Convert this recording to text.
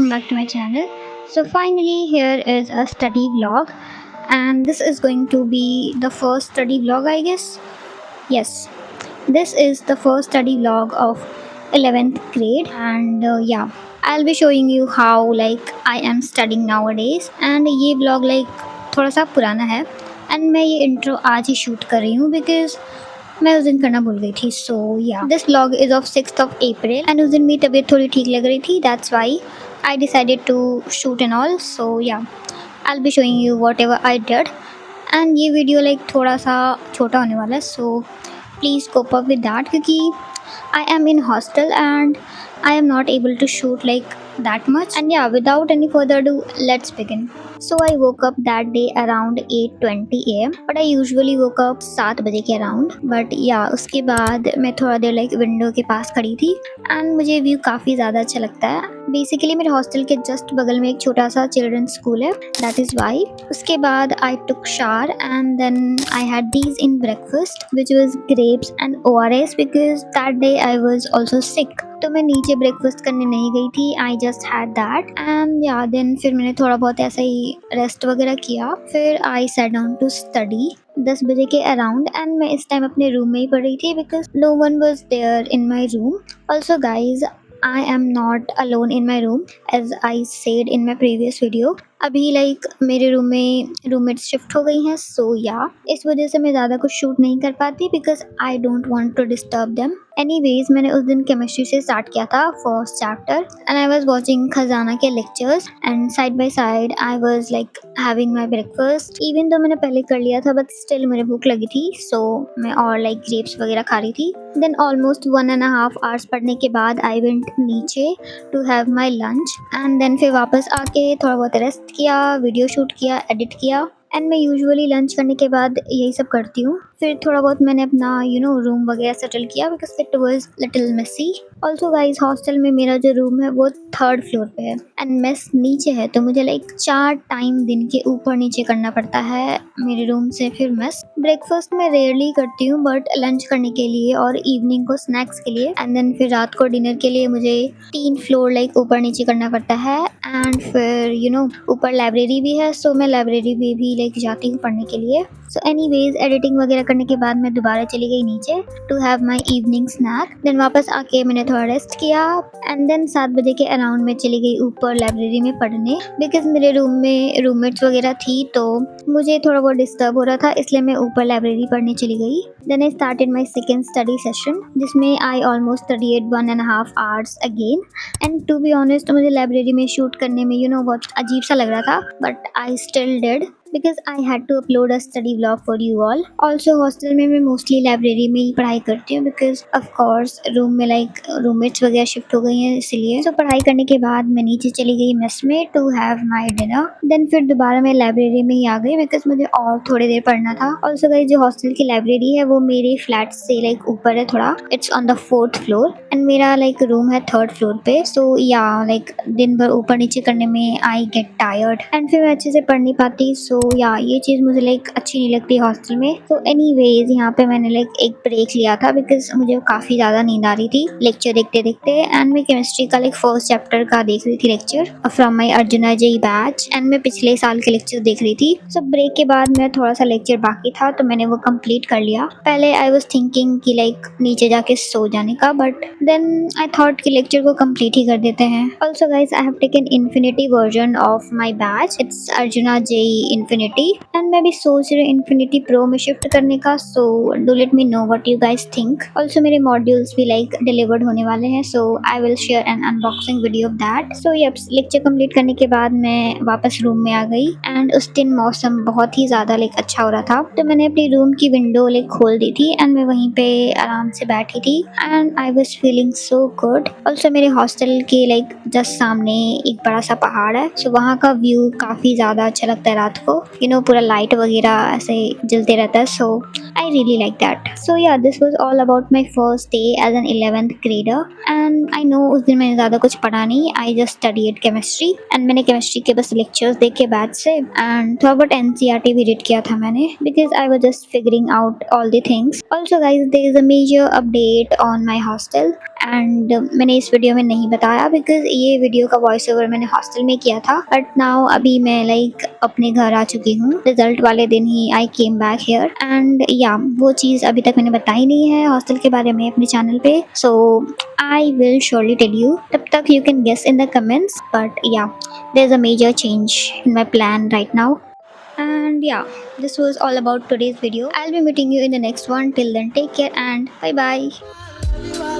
welcome back to my channel. So finally here is a study vlog, and this is going to be the first study vlog, I guess. Yes, this is the first study vlog of 11th grade, and yeah, I'll be showing you how I am studying nowadays. And ये vlog थोड़ा सा पुराना है, and मैं ये intro आज ही shoot कर रही हूँ because मैं उस दिन करना भूल गई थी. So yeah this vlog is of 6th of April, and उस दिन मेरी तबीयत थोड़ी ठीक लग रही थी. That's why I decided to shoot and all. So yeah I will be showing you whatever I did. And ये वीडियो थोड़ा सा छोटा होने वाला है, so please cope up with that क्योंकि I am in hostel and I am not able to shoot that much. And yeah, without any further ado, let's begin. So I woke up that day around 8:20 AM, but I usually woke up 7 बजे के around. But yeah, उसके बाद मैं थोड़ा देर window के पास खड़ी थी and मुझे व्यू काफ़ी ज़्यादा अच्छा लगता है. बेसिकली मेरे हॉस्टल के जस्ट बगल में एक छोटा सा चिल्ड्रंस स्कूल है, दैट इज़ वाई. उसके बाद I took shower and then I had these in breakfast which was grapes and ORS because that day I was also sick. तो मैं नीचे ब्रेकफास्ट करने नहीं गई थी, I just had that and yeah then फिर मैंने थोड़ा बहुत ऐसा ही रेस्ट वगैरह किया. फिर I sat down to study 10 बजे के अराउंड, एंड मैं इस टाइम अपने रूम में ही पढ़ रही थी because no one was there in my room. Also guys, I am not alone in my room as I said in my previous video. अभी मेरे रूम में रूममेट्स शिफ्ट हो गई हैं, सो या इस वजह से मैं ज़्यादा कुछ शूट नहीं कर पाती because I don't want to disturb them. Anyways, मैंने उस दिन केमिस्ट्री से स्टार्ट किया था first chapter and I was watching Khazana के lectures and side by side I was having my breakfast. Even though मैंने पहले कर लिया था बट स्टिल मुझे भूख लगी थी, सो मैं और ग्रेप्स वगैरह खा रही थी. देन ऑलमोस्ट 1.5 आवर्स पढ़ने के बाद आई वेंट नीचे to have my lunch and then फिर वापस आके थोड़ा बहुत रेस्ट किया, वीडियो शूट किया, एडिट किया. एंड मैं यूजुअली लंच करने के बाद यही सब करती हूँ. फिर थोड़ा बहुत मैंने अपना रूम वगैरह सेटल किया because it was little messy. Also guys, hostel में मेरा जो रूम है वो 3rd फ्लोर पे है एंड मेस नीचे है, तो मुझे 4 टाइम दिन के ऊपर नीचे करना पड़ता है मेरे रूम से फिर मेस. ब्रेकफास्ट मैं रेयरली करती हूँ बट लंच करने के लिए और इवनिंग को स्नैक्स के लिए एंड देन फिर रात को डिनर के लिए मुझे 3 फ्लोर ऊपर नीचे करना पड़ता है. एंड फिर ऊपर लाइब्रेरी भी है, सो मैं लाइब्रेरी में भी जाती हूँ पढ़ने के लिए. सो एनीवेज, एडिटिंग वगैरह करने के बाद मैं दोबारा चली गई नीचे to have my evening snack. Then वापस आके मैंने थोड़ा रेस्ट किया एंड देन 7 बजे के अराउंड में चली गई ऊपर लाइब्रेरी में पढ़ने बिकॉज मेरे रूम में रूममेट्स वगैरह थी तो मुझे थोड़ा बहुत डिस्टर्ब हो रहा था, इसलिए मैं ऊपर लाइब्रेरी पढ़ने चली गई. Then I started my second study session जिसमें I almost studied 1.5 hours again. And to be honest, मुझे लाइब्रेरी में शूट करने में बहुत अजीब सा लग रहा था but I still did because I had to upload a study vlog for you all. Also hostel में मैं mostly लाइब्रेरी में ही पढ़ाई करती हूँ because of course रूम में रूममेट्स वगैरह शिफ्ट हो गई हैं इसलिए. So पढ़ाई करने के बाद मैं नीचे चली गई मेस में to have my dinner. Then फिर दोबारा मैं लाइब्रेरी में ही आ गई because मुझे और थोड़ी देर पढ़ना था. Also guys, जो हॉस्टल की लाइब्रेरी है वो मेरे फ्लैट से ऊपर है थोड़ा. It's on the 4th floor and मेरा रूम है 3rd फ्लोर पे. So yeah, दिन भर ऊपर नीचे करने में I get tired and फिर मैं अच्छे से पढ़ नहीं पाती. So या ये चीज़ मुझे अच्छी नहीं लगती हॉस्टल में. तो एनीवेज, यहाँ पे मैंने एक ब्रेक लिया था बिकॉज मुझे काफ़ी ज़्यादा नींद आ रही थी लेक्चर देखते देखते. एंड मैं केमिस्ट्री का फर्स्ट चैप्टर का देख रही थी lecture from my Arjuna JEE batch and मैं पिछले साल के लेक्चर देख रही थी. सो ब्रेक के बाद मेरा थोड़ा सा लेक्चर बाकी था तो मैंने वो कंप्लीट कर लिया. पहले आई वॉज थिंकिंग कि नीचे जाके सो जाने का बट देन आई थॉट कि लेक्चर को कंप्लीट ही कर देते हैं. Also guys, I have taken infinity version of my batch. It's Arjuna JEE infinity and मैं भी सोच रही हूँ इन्फिनिटी प्रो में शिफ्ट करने का. So do let me know what you guys think. Also मेरे मॉड्यूल्स भी डिलीवर्ड होने वाले हैं, so I will share an unboxing video of that. So ये लेक्चर कंप्लीट करने के बाद मैं वापस रूम में आ गई एंड उस दिन मौसम बहुत ही ज़्यादा अच्छा हो रहा था तो मैंने अपनी रूम की विंडो खोल दी थी एंड मैं वहीं पे आराम से बैठी थी and I was feeling so good. Also मेरे हॉस्टल के जस्ट सामने एक बड़ा सा पहाड़ है, सो वहाँ का व्यू काफ़ी ज़्यादा अच्छा लगता है रात को. पूरा लाइट वगैरह ऐसे जलते रहता है. So I really like that. So yeah this was all about my first day as an 11th grader and I know उस दिन मैंने ज़्यादा कुछ पढ़ा नहीं. I just studied chemistry and मैंने केमिस्ट्री के बस लेक्चर्स देखे बैच से एंड थोड़ा बहुत NCERT भी रीड किया था मैंने because I was just figuring out all the things. Also guys, there is a major update on my hostel and मैंने इस वीडियो में नहीं बताया बिकॉज ये वीडियो का वॉइस ओवर मैंने हॉस्टल में किया था, बट नाउ अभी मैं लाइक अपने घर आ चुकी हूँ। रिजल्ट वाले दिन ही आई केम बैक हेयर एंड या वो चीज़ अभी तक मैंने बताई नहीं है हॉस्टल के बारे में अपने चैनल पे, so I will surely tell you. तब तक you can guess in the comments, but yeah there's a major change in my plan right now. And yeah, this was all about today's video. I'll be meeting you in the next one. Till then, take care and bye bye.